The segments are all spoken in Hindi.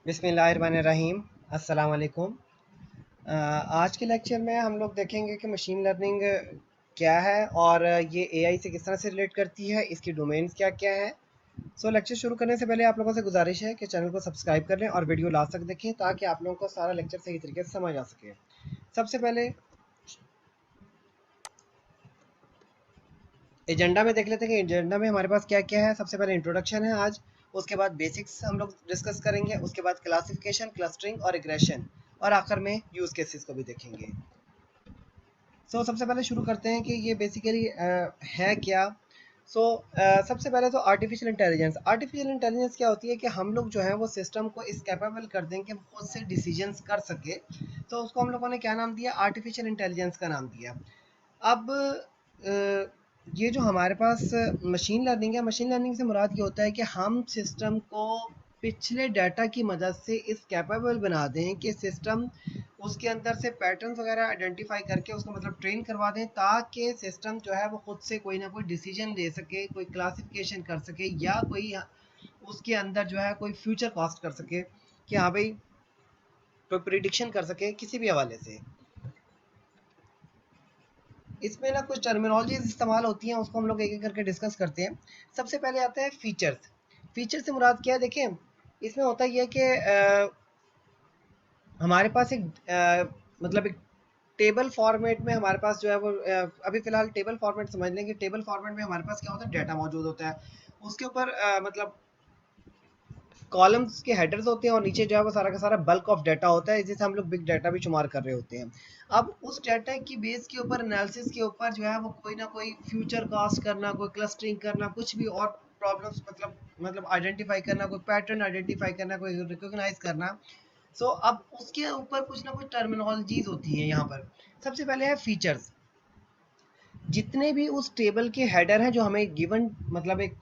बिस्मिल्लाहिर्रहमानिर्रहीम। अस्सलाम वालेकुम। आज के लेक्चर में हम लोग देखेंगे कि मशीन लर्निंग क्या है और ये एआई से किस तरह से रिलेट करती है, इसकी डोमेन्स क्या क्या है। लेक्चर शुरू करने से पहले आप लोगों से गुजारिश है कि चैनल को सब्सक्राइब कर लें और वीडियो लास्ट तक देखें ताकि आप लोगों को सारा लेक्चर सही तरीके से समझ आ सके। सबसे पहले एजेंडा में देख लेते हैं कि एजेंडा में हमारे पास क्या क्या है। सबसे पहले इंट्रोडक्शन है आज, उसके बाद बेसिक्स हम लोग डिस्कस करेंगे, उसके बाद क्लासिफिकेशन, क्लस्टरिंग और रिग्रेशन, और आखिर में यूज़ केसेस को भी देखेंगे। सबसे पहले शुरू करते हैं कि ये बेसिकली है क्या। सबसे पहले तो आर्टिफिशियल इंटेलिजेंस क्या होती है कि हम लोग जो है वो सिस्टम को इस कैपेबल कर दें कि खुद से डिसीजंस कर सके। तो उसको हम लोगों ने क्या नाम दिया? आर्टिफिशियल इंटेलिजेंस का नाम दिया। अब ये जो हमारे पास मशीन लर्निंग है, मशीन लर्निंग से मुराद ये होता है कि हम सिस्टम को पिछले डाटा की मदद से इस कैपेबल बना दें कि सिस्टम उसके अंदर से पैटर्न्स वगैरह आइडेंटिफाई करके उसको मतलब ट्रेन करवा दें ताकि सिस्टम जो है वो खुद से कोई ना कोई डिसीजन ले सके, कोई क्लासिफिकेशन कर सके या कोई उसके अंदर जो है कोई फ्यूचर कास्ट कर सके कि हाँ भाई कोई प्रिडिक्शन कर सके किसी भी हवाले से। इसमें ना कुछ टर्मिनोलॉजीज इस्तेमाल होती हैं, उसको हम लोग एक एक करके डिस्कस करते हैं। सबसे पहले आता है फीचर्स। फीचर से मुराद क्या है? देखें, इसमें होता यह है कि हमारे पास मतलब एक टेबल फॉर्मेट में हमारे पास जो है वो अभी फ़िलहाल टेबल फॉर्मेट समझ लें कि टेबल फॉर्मेट में हमारे पास क्या होता है, डाटा मौजूद होता है। उसके ऊपर मतलब कॉलम्स के हेडर्स होते हैं और नीचे जो है वो सारा का सारा बल्क ऑफ डाटा होता है, जिसे हम लोग बिग डाटा भी शुमार कर रहे होते हैं। अब उस डाटा की बेस के ऊपर, एनालिसिस के ऊपर जो है वो कोई ना कोई फ्यूचर कास्ट करना, कोई क्लस्टरिंग करना, कुछ भी और प्रॉब्लम्स मतलब आइडेंटिफाई करना, कोई पैटर्न आइडेंटिफाई करना, कोई रिकॉग्नाइज करना। अब उसके ऊपर कुछ ना कुछ टर्मिनोलॉजीज होती हैं यहाँ पर। सबसे पहले है फीचर्स। जितने भी उस टेबल के हेडर हैं जो हमें गिवन, मतलब एक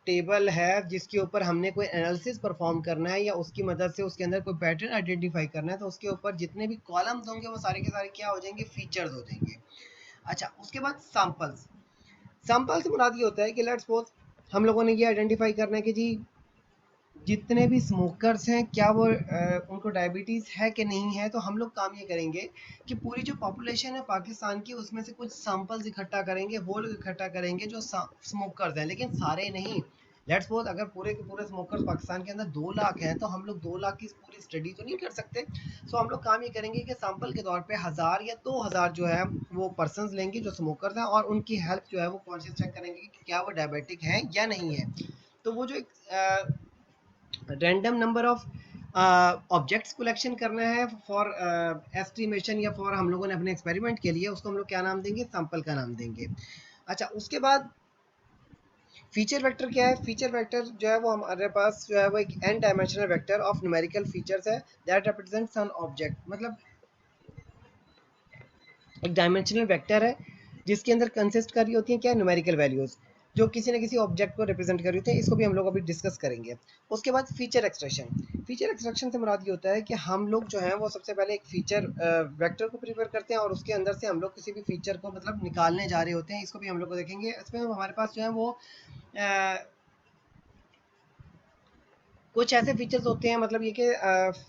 टेबल है जिसके ऊपर हमने कोई एनालिसिस परफॉर्म करना है या उसकी मदद से उसके अंदर कोई पैटर्न आइडेंटिफाई करना है, तो उसके ऊपर जितने भी कॉलम्स होंगे वो सारे के सारे क्या हो जाएंगे? फीचर्स हो जाएंगे। अच्छा, उसके बाद सैंपल्स। सैंपल से मुराद ये होता है कि लेट्स सपोज हम लोगों ने ये आइडेंटिफाई करना है कि जी जितने भी स्मोकर्स हैं क्या वो उनको डायबिटीज़ है कि नहीं है। तो हम लोग काम ये करेंगे कि पूरी जो पॉपुलेशन है पाकिस्तान की उसमें से कुछ सैंपल्स इकट्ठा करेंगे, वो लोग इकट्ठा करेंगे जो स्मोकर्स हैं, लेकिन सारे नहीं। लेट्स सपोज अगर पूरे के पूरे स्मोकर्स पाकिस्तान के अंदर 2 लाख हैं तो हम लोग 2 लाख की पूरी स्टडी तो नहीं कर सकते। हम लोग काम ये करेंगे कि सैंपल के तौर पे 1000 या 2000 जो है वो पर्सनस लेंगे जो स्मोकर्स हैं और उनकी हेल्थ जो है वो कॉन्शियस चेक करेंगे कि क्या वो डायबिटिक हैं या नहीं है। तो वो जो एक random number of objects collection करना है फॉर एस्टिमेशन या फॉर हम लोगों ने अपने एक्सपेरिमेंट के लिए, उसको हम लोग क्या नाम देंगे? सैंपल का नाम देंगे। अच्छा, उसके बाद फीचर वेक्टर क्या है? फीचर वेक्टर जो है वो हमारे पास जो है वो एक n dimensional vector of numerical features है दैट रिप्रेजेंट्स एन ऑब्जेक्ट। मतलब एक डायमेंशनल वेक्टर है जिसके अंदर कंसिस्ट कर रही होती है क्या? न्यूमेरिकल वैल्यूज जो किसी न किसी ऑब्जेक्ट को रिप्रेजेंट कर रही होती है। इसको भी हम लोग अभी डिस्कस करेंगे। उसके बाद फीचर एक्सट्रैक्शन। फीचर एक्सट्रैक्शन से मुराद ये होता है कि हम लोग जो है वो सबसे पहले एक फीचर वेक्टर को प्रिपेयर करते हैं और उसके अंदर से हम लोग किसी भी फीचर को मतलब निकालने जा रहे होते हैं। इसको भी हम लोग को देखेंगे। इसमें हमारे पास जो है वो कुछ ऐसे फीचर्स होते हैं, मतलब ये कि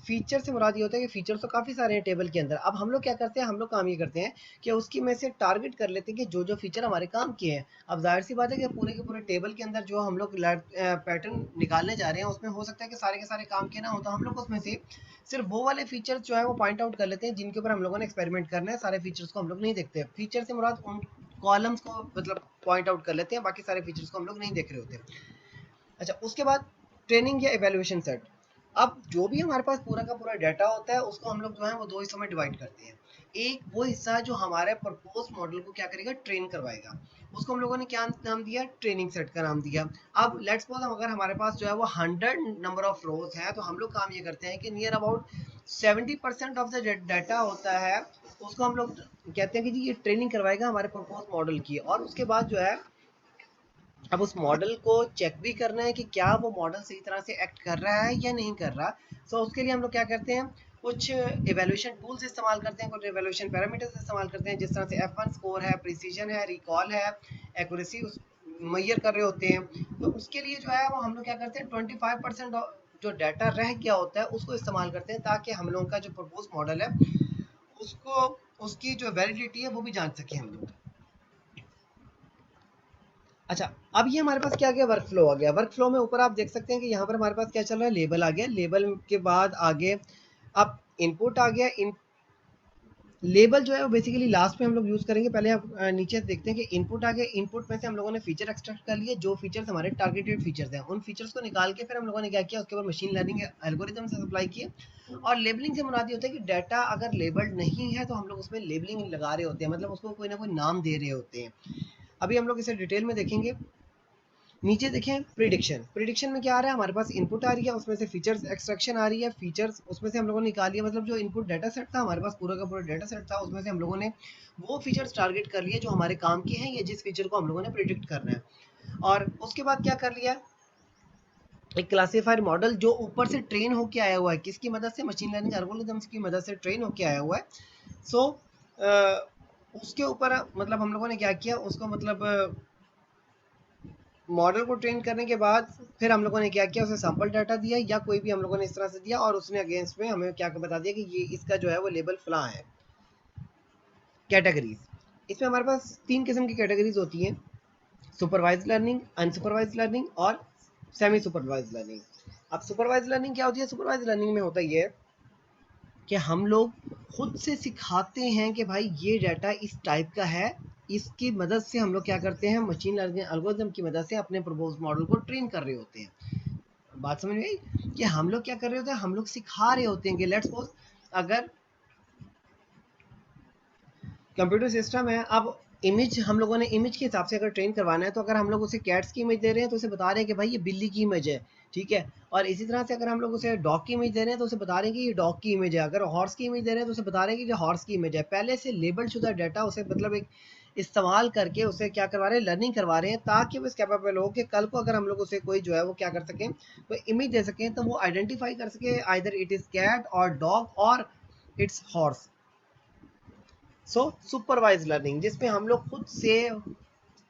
फीचर से मुराद ये होता है कि फीचर्स तो काफ़ी सारे हैं टेबल के अंदर। अब हम लोग क्या करते हैं? हम लोग काम ये करते हैं कि उसकी में से टारगेट कर लेते हैं कि जो जो फीचर हमारे काम के हैं। अब जाहिर सी बात है कि पूरे के पूरे टेबल के अंदर जो हम लोग पैटर्न निकालने जा रहे हैं उसमें हो सकता है कि सारे के सारे काम के ना हो, तो हम लोग उसमें से सिर्फ वो वाले फीचर्स जो है वो पॉइंट आउट कर लेते हैं जिनके ऊपर हम लोगों ने एक्सपेरिमेंट करना है। सारे फीचर्स को हम लोग नहीं देखते। फीचर से मुराद उन कॉलम्स को मतलब पॉइंट आउट कर लेते हैं, बाकी सारे फीचर्स को हम लोग नहीं देख रहे होते। अच्छा, उसके बाद ट्रेनिंग या इवैल्यूएशन सेट। अब जो भी हमारे पास पूरा का पूरा डाटा होता है उसको हम लोग जो है वो 2 हिस्सों में डिवाइड करते हैं। एक वो हिस्सा है जो हमारे प्रपोज मॉडल को क्या करेगा? ट्रेन करवाएगा। उसको हम लोगों ने क्या नाम दिया? ट्रेनिंग सेट का नाम दिया। अब लेट्स सपोज अगर हमारे पास जो है वो 100 नंबर ऑफ रोज है तो हम लोग काम ये करते हैं कि near about 70% of the data होता है उसको हम लोग कहते हैं कि जी ये ट्रेनिंग करवाएगा हमारे प्रपोज मॉडल की। और उसके बाद जो है अब उस मॉडल को चेक भी करना है कि क्या वो मॉडल सही तरह से एक्ट कर रहा है या नहीं कर रहा। उसके लिए हम लोग क्या करते हैं? कुछ इवैल्यूएशन टूल्स इस्तेमाल करते हैं, कुछ इवैल्यूएशन पैरामीटर्स इस्तेमाल करते हैं, जिस तरह से F1 स्कोर है, प्रिसीजन है, रिकॉल है, एक्यूरेसी उस मेजर कर रहे होते हैं। तो उसके लिए जो है वो हम लोग क्या करते हैं 25% जो डाटा रह गया होता है उसको इस्तेमाल करते हैं, ताकि हम लोगों का जो प्रपोज मॉडल है उसको, उसकी जो वैलिडिटी है वो भी जान सके हम लोग। अच्छा, अब ये हमारे पास क्या आ गया, वर्क फ्लो आ गया। वर्क फ्लो में ऊपर आप देख सकते हैं कि यहाँ पर हमारे पास क्या चल रहा है, लेबल आ गया। लेबल के बाद आगे अब इनपुट आ गया। इन लेबल जो है वो बेसिकली लास्ट में हम लोग यूज़ करेंगे। पहले आप नीचे देखते हैं कि इनपुट आ गया। इनपुट में से हम लोगों ने फीचर एक्सट्रैक्ट कर लिए, जो फीचर्स हमारे टारगेटेड फीचर्स हैं उन फीचर्स को निकाल के फिर हम लोगों ने क्या किया, उसके ऊपर मशीन लर्निंग एल्गोरिथम से सप्लाई किए। और लेबलिंग से मुराद ये होता है कि डाटा अगर लेबल्ड नहीं है तो हम लोग उसमें लेबलिंग लगा रहे होते हैं, मतलब उसको कोई ना कोई नाम दे रहे होते हैं। अभी हम लोग इसे डिटेल में देखेंगे। नीचे देखें प्रिडिक्शन। प्रिडिक्शन में क्या आ रहा है, हमारे पास इनपुट आ रही है, उसमें से फीचर्स एक्सट्रैक्शन आ रही है। फीचर्स उसमें से हम लोगों ने निकाली है, मतलब जो इनपुट डाटा सेट था हमारे पास, पूरा का पूरा डाटा सेट था, उसमें से हम लोगों ने वो फीचर्स टारगेट कर लिए जो हमारे काम के हैं, या जिस फीचर को हम लोगों ने प्रिडिक्ट करना है। और उसके बाद क्या कर लिया, एक क्लासिफायर मॉडल जो ऊपर से ट्रेन होके आया हुआ है, किसकी मदद से, मशीन लर्निंग एल्गोरिथम्स की मदद से ट्रेन होके आया हुआ है। सो उसके ऊपर मतलब हम लोगों ने क्या किया, उसको मतलब मॉडल को ट्रेन करने के बाद फिर हम लोगों ने क्या किया, उसे सैंपल डाटा दिया या कोई भी हम लोगों ने इस तरह से दिया, और उसने अगेंस्ट में हमें क्या बता दिया कि ये इसका जो है वो लेबल फला है। कैटेगरीज, इसमें हमारे पास 3 किस्म की कैटेगरीज होती हैं, सुपरवाइज लर्निंग, अनसुपरवाइज लर्निंग और सेमी सुपरवाइज लर्निंग। अब सुपरवाइज लर्निंग क्या होती है, सुपरवाइज लर्निंग में होता ये है कि हम लोग खुद से सिखाते हैं कि भाई ये डाटा इस टाइप का है, इसकी मदद से हम लोग क्या करते हैं, मशीन लर्निंग एल्गोरिथम की मदद से अपने प्रपोज मॉडल को ट्रेन कर रहे होते हैं। बात समझ में आई कि हम लोग क्या कर रहे होते हैं, हम लोग सिखा रहे होते हैं कि लेट्स सपोज अगर कंप्यूटर सिस्टम है, अब इमेज हम लोगों ने इमेज के हिसाब से अगर ट्रेन करवाना है, तो अगर हम लोग उसे कैट्स की इमेज दे रहे हैं तो उसे बता रहे हैं कि भाई ये बिल्ली की इमेज है, ठीक है। और इसी तरह से अगर हम लोग उसे डॉग की इमेज दे रहे हैं तो उसे बता रहे हैं कि ये डॉग की इमेज है। अगर हॉर्स की इमेज दे रहे हैं तो उसे बता रहे हैं कि ये हॉर्स की इमेज है। पहले से लेबल शुदा डाटा उसे मतलब एक इस्तेमाल करके उसे क्या करवा रहे हैं, लर्निंग करवा रहे हैं, ताकि वो इस कैपेबल हो कि कल को अगर हम लोग उसे कोई जो है वो क्या कर सकें, कोई इमेज दे सकें, तो वो आइडेंटिफाई कर सके आइदर इट इज़ कैट और डॉग और it's horse. So supervise learning, जिसमें हम लोग खुद से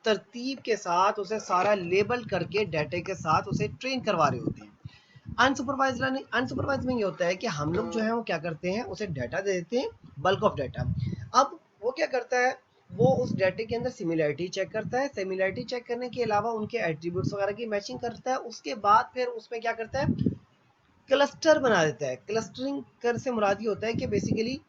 तरतीब के साथ उसे सारा लेबल करके डाटे के साथ उसे ट्रेन करवा रहे होते हैं। अनसुपरवाइज लर्निंग, अनसुपरवाइज में ये होता है कि हम लोग जो है वो क्या करते हैं, उसे डाटा दे देते हैं, बल्क ऑफ डाटा। अब वो क्या करता है, वो उस डाटे के अंदर सिमिलरिटी चेक करता है। सिमिलरिटी चेक करने के अलावा उनके एट्रीब्यूट्स वगैरह की मैचिंग करता है। उसके बाद फिर उसमें क्या करता है, क्लस्टर बना देता है। क्लस्टरिंग कर से मुराद ये होता है कि बेसिकली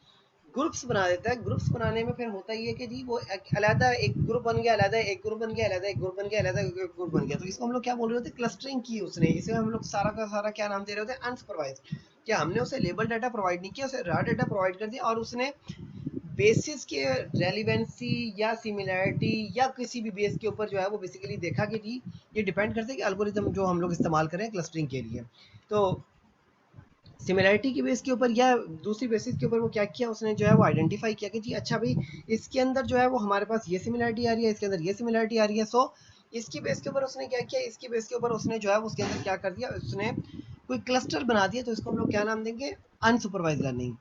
ग्रुप्स बना देता है। ग्रुप्स बनाने में फिर होता ये है कि जी वो अलहदा एक ग्रुप बन गया, अलहदा एक ग्रुप बन गया, अलहदा एक ग्रुप बन गया, अलहदा एक ग्रुप बन गया। तो इसको हम लोग क्या बोल रहे होते हैं, क्लस्टरिंग की उसने। इसे हम लोग सारा का सारा क्या नाम दे रहे होते हैं, अनसुपरवाइज। क्या हमने उसे लेबल डाटा प्रोवाइड नहीं किया, उसे रॉ डाटा प्रोवाइड कर दिया, और उसने बेसिस के रेलिवेंसी या सिमिलैरिटी या किसी भी बेस के ऊपर जो है वो बेसिकली देखा कि जी ये डिपेंड करता है कि एल्गोरिथम जो हम लोग इस्तेमाल करें क्लस्टरिंग के लिए। तो सिमिलैरिटी की बेस के ऊपर या दूसरी बेसिस के ऊपर वो क्या किया, उसने जो है वो आइडेंटिफाई किया कि जी अच्छा भाई इसके अंदर जो है वो हमारे पास ये सिमिलैरिटी आ रही है, इसके अंदर ये सिमिलैरिटी आ रही है। सो इसकी बेस के ऊपर उसने क्या किया, इसकी बेस के ऊपर उसने जो है उसके अंदर क्या कर दिया, उसने कोई क्लस्टर बना दिया। तो इसको हम लोग क्या नाम देंगे, अनसुपरवाइज लर्निंग।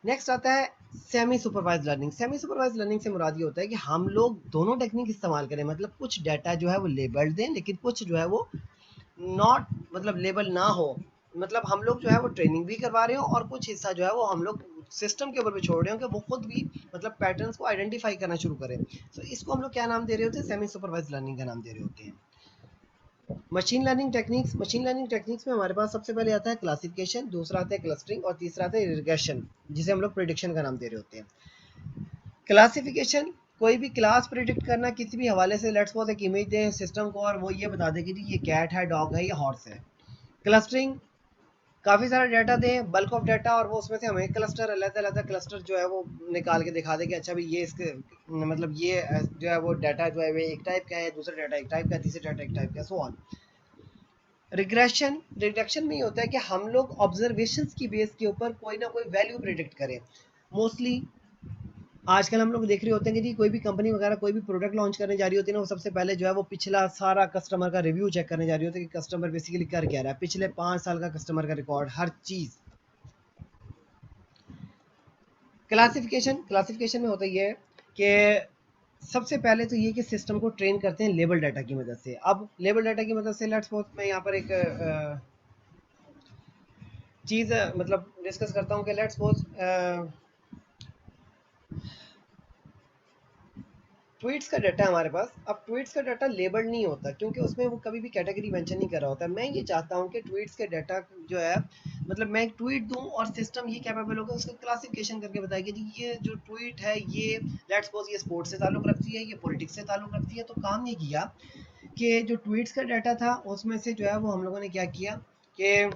नेक्स्ट आता है semi supervise learning. Semi supervise learning से मुराद ये होता है कि हम लोग दोनों टेक्निक इस्तेमाल करें, मतलब कुछ डाटा जो है वो लेबल्ड दें, लेकिन कुछ जो है वो नॉट मतलब लेबल ना हो। मतलब हम लोग जो है वो ट्रेनिंग भी करवा रहे हो, और कुछ हिस्सा जो है वो हम लोग सिस्टम के ऊपर भी छोड़ रहे हो कि वो खुद भी मतलब पैटर्न्स को आइडेंटिफाई करना शुरू करें। तो इसको हम लोग क्या नाम दे रहे होते हैं, सेमी सुपरवाइज लर्निंग का नाम दे रहे होते हैं। Machine learning techniques, machine learning techniques में हमारे पास सबसे पहले आता है क्लासिफिकेशन, दूसरा आता है क्लस्टरिंग, और तीसरा आता है रिग्रेशन, जिसे हम लोग प्रिडिक्शन का नाम दे रहे होते हैं। क्लासिफिकेशन, कोई भी क्लास प्रिडिक्ट करना किसी भी हवाले से। लेट्स सपोज एक इमेज दे सिस्टम को और वो ये बता दे कि जी ये कैट है, डॉग है या हॉर्स है। क्लस्टरिंग, काफ़ी सारा डाटा दें, बल्क ऑफ डाटा, और वो उसमें से हमें क्लस्टर अलग अलग क्लस्टर जो है वो निकाल के दिखा दे कि अच्छा भाई ये इसके मतलब ये जो है वो डाटा जो है वो एक टाइप का है, दूसरा डाटा एक टाइप का है, तीसरा डाटा एक टाइप का है, सो ऑन। रिग्रेशन, रिडक्शन में ये होता है कि हम लोग ऑब्जर्वेशंस की बेस के ऊपर कोई ना कोई वैल्यू प्रिडिक्ट करें। मोस्टली आजकल हम लोग देख रहे होते हैं कि जी कोई भी कंपनी वगैरह कोई भी प्रोडक्ट लॉन्च करने जा रही होती है ना, वो सबसे पहले जो है वो पिछला सारा कस्टमर का रिव्यू चेक करने जा रही होती है कि कस्टमर बेसिकली कर क्या रहा है, पिछले 5 साल का कस्टमर का रिकॉर्ड, हर चीज़। क्लासिफिकेशन, क्लासिफिकेशन में होता ये है कि सबसे पहले तो ये कि सिस्टम को ट्रेन करते हैं लेबल डाटा की मदद से। अब लेबल डाटा की मदद से लेट्स सपोज मैं यहाँ पर एक चीज़ मतलब डिस्कस करता हूँ कि लेट्स सपोज ट्वीट्स का डाटा हमारे पास, अब ट्वीट्स का डाटा लेबल्ड नहीं होता क्योंकि उसमें वो कभी भी कैटेगरी मेंशन नहीं कर रहा होता। मैं ये चाहता हूँ कि ट्वीट्स के डाटा जो है, मतलब मैं एक ट्वीट दूं और सिस्टम ये कैपेबल होगा उसका क्लासिफिकेशन करके बताएगा जी ये जो ट्वीट है ये लेट्स सपोज ये स्पोर्ट्स से ताल्लुक रखती है, ये पॉलिटिक्स से ताल्लुक रखती है। तो काम ये किया कि जो ट्वीट्स का डाटा था उसमें से जो है वो हम लोगों ने क्या किया कि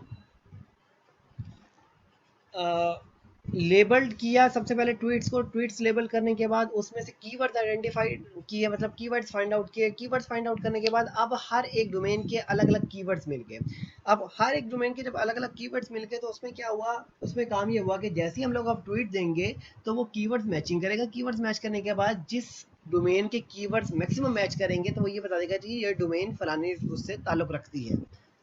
लेबल्ड किया सबसे पहले ट्वीट्स को। ट्वीट्स लेबल करने के बाद उसमें से कीवर्ड्स आइडेंटिफाइड किए, मतलब कीवर्ड्स फाइंड आउट किए। कीवर्ड्स फाइंड आउट करने के बाद अब हर एक डोमेन के अलग अलग कीवर्ड्स मिल गए। अब हर एक डोमेन के जब अलग अलग कीवर्ड्स मिल गए तो उसमें क्या हुआ, उसमें काम ये हुआ कि जैसे ही हम लोग अब ट्वीट देंगे तो वो कीवर्ड्स मैचिंग करेगा। कीवर्ड्स मैच करने के बाद जिस डोमेन के कीवर्ड्स मैक्सिमम मैच करेंगे तो वो ये बता देगा कि ये डोमेन फलाने उससे ताल्लुक रखती है।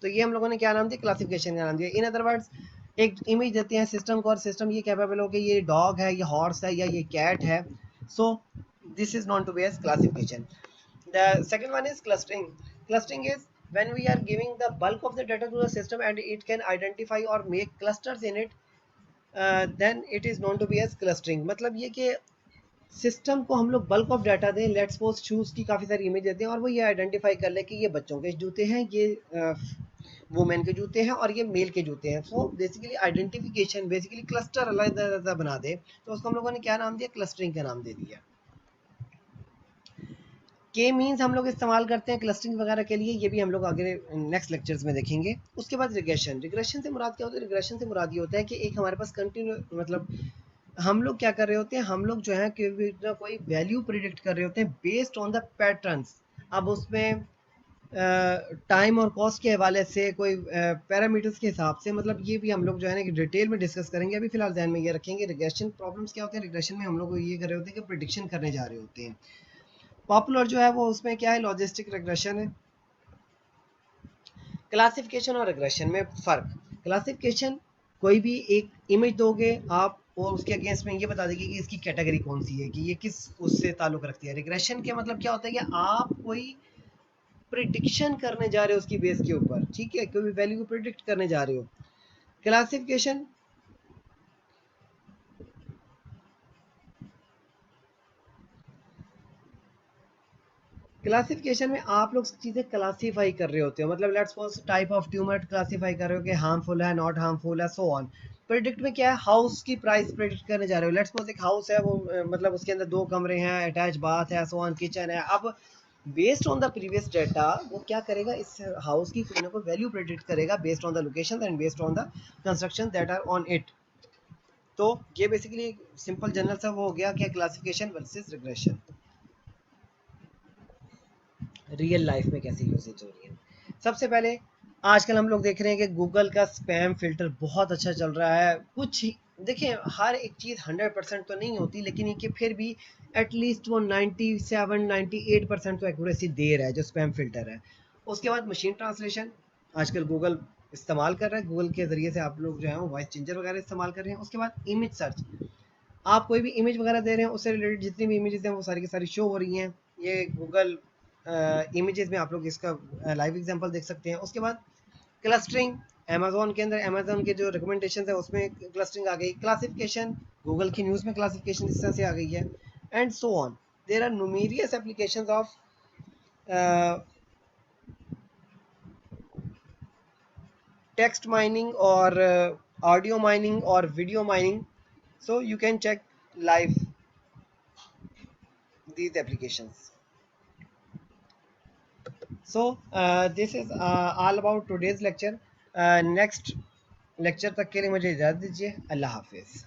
तो ये हम लोगों ने क्या नाम दिया, क्लासिफिकेशन का नाम दिया। इन अदर वर्ड्स एक इमेज देते हैं सिस्टम को और सिस्टम ये कैपेबल हो कि ये डॉग है, ये हॉर्स है या ये कैट है। So this is known to be as classification. The second one is clustering. Clustering is when we are giving the bulk of the data to the system and it can identify or make clusters in it, then it is known to be as clustering। मतलब ये कि सिस्टम को हम लोग बल्क ऑफ डाटा दें, लेट्स सपोज शूज़ की काफ़ी सारी इमेज देते हैं और वो ये आइडेंटिफाई कर ले कि ये बच्चों के जूते हैं, ये वुमेन के जूते हैं और ये मेल के जूते हैं। So basically identification, basically cluster अलग अलग बना दे तो उसको हम लोगों ने क्या नाम दिया, क्लस्टरिंग का नाम दे दिया। के मीन्स हम लोग इस्तेमाल करते हैं क्लस्टरिंग वगैरह के लिए, ये भी हम लोग आगे नेक्स्ट लेक्चर्स में देखेंगे। उसके बाद रिग्रेशन। रिग्रेशन से मुराद क्या होता है, रिग्रेशन से मुराद ये होता है कि एक हमारे पास कंटिन्यू, मतलब हम लोग क्या कर रहे होते हैं, हम लोग जो है कोई वैल्यू प्रिडिक्ट कर रहे होते हैं बेस्ड ऑन द पैटर्न्स। अब उसमें टाइम और कॉस्ट के हवाले से कोई पैरामीटर्स के हिसाब से, मतलब ये भी हम लोग जो है ना कि डिटेल में डिस्कस करेंगे। अभी फिलहाल ध्यान में ये रखेंगे रिग्रेशन प्रॉब्लम्स क्या होते हैं। रिग्रेशन में हम लोग ये कर रहे होते हैं कि प्रिडिक्शन करने जा रहे होते हैं। पॉपुलर जो है वो उसमें क्या है, लॉजिस्टिक रिग्रेशन है। क्लासिफिकेशन और रिग्रेशन में फ़र्क। क्लासिफिकेशन कोई भी एक इमेज दोगे आप और उसके अगेंस्ट में ये बता देगी कि इसकी कैटेगरी कौन सी है, कि ये किस उससे ताल्लुक़ रखती है। रिग्रेशन के मतलब क्या होता है कि आप कोई प्रिडिक्शन करने जा रहे हो उसकी बेस के ऊपर, ठीक है, कोई वैल्यू को प्रिडिक्ट करने जा रहे हो। क्लासिफिकेशन क्लासिफिकेशन में आप लोग चीज़ें क्लासीफाई कर रहे होते हो, मतलब let's suppose type of tumour classify कर रहे हो कि हार्मफुल है, नॉट हार्मफुल है, सो ऑन। प्रेडिक्ट में क्या है, हाउस की प्राइस प्रेडिक्ट करने जा रहे हो। लेट्स सपोज एक हाउस है, वो मतलब उसके अंदर 2 कमरे हैं, अटैच बाथ है, सो ऑन, किचन है। अब based on the previous data वो क्या करेगा, इस हाउस की कोई ना कोई वैल्यू प्रेडिक्ट करेगा based on the location and based on the construction that are on it. तो ये बेसिकली सिंपल जनरल सा वो हो गया कि classification versus regression real life में कैसे यूजेज हो रही है। सबसे पहले आजकल हम लोग देख रहे हैं कि गूगल का स्पैम फिल्टर बहुत अच्छा चल रहा है। कुछ देखिए, हर एक चीज़ 100% तो नहीं होती, लेकिन ये फिर भी एटलीस्ट वो 97-98% तो एक्यूरेसी दे रहा है जो स्पैम फिल्टर है। उसके बाद मशीन ट्रांसलेशन आजकल गूगल इस्तेमाल कर रहा है, गूगल के ज़रिए से आप लोग जो है वो वॉइस चेंजर वगैरह इस्तेमाल कर रहे हैं। उसके बाद इमेज सर्च, आप कोई भी इमेज वगैरह दे रहे हैं उससे रिलेटेड जितनी भी इमेजेस हैं वो सारी की सारी शो हो रही हैं। ये गूगल इमेजेस में आप लोग इसका लाइव एग्जांपल देख सकते हैं। उसके बाद क्लस्टरिंग, अमेजोन के अंदर अमेजोन के जो रिकमेंडेशन है उसमें क्लस्टरिंग आ गई। क्लासिफिकेशन, गूगल की न्यूज़ में क्लासिफिकेशन इस तरह से आ गई है, and so on. There are numerous applications of text mining और ऑडियो माइनिंग और video mining, so you can check live these applications. So this is all about today's lecture. Next lecture तक के लिए मुझे इजाज़त दीजिए। अल्लाह हाफिज़।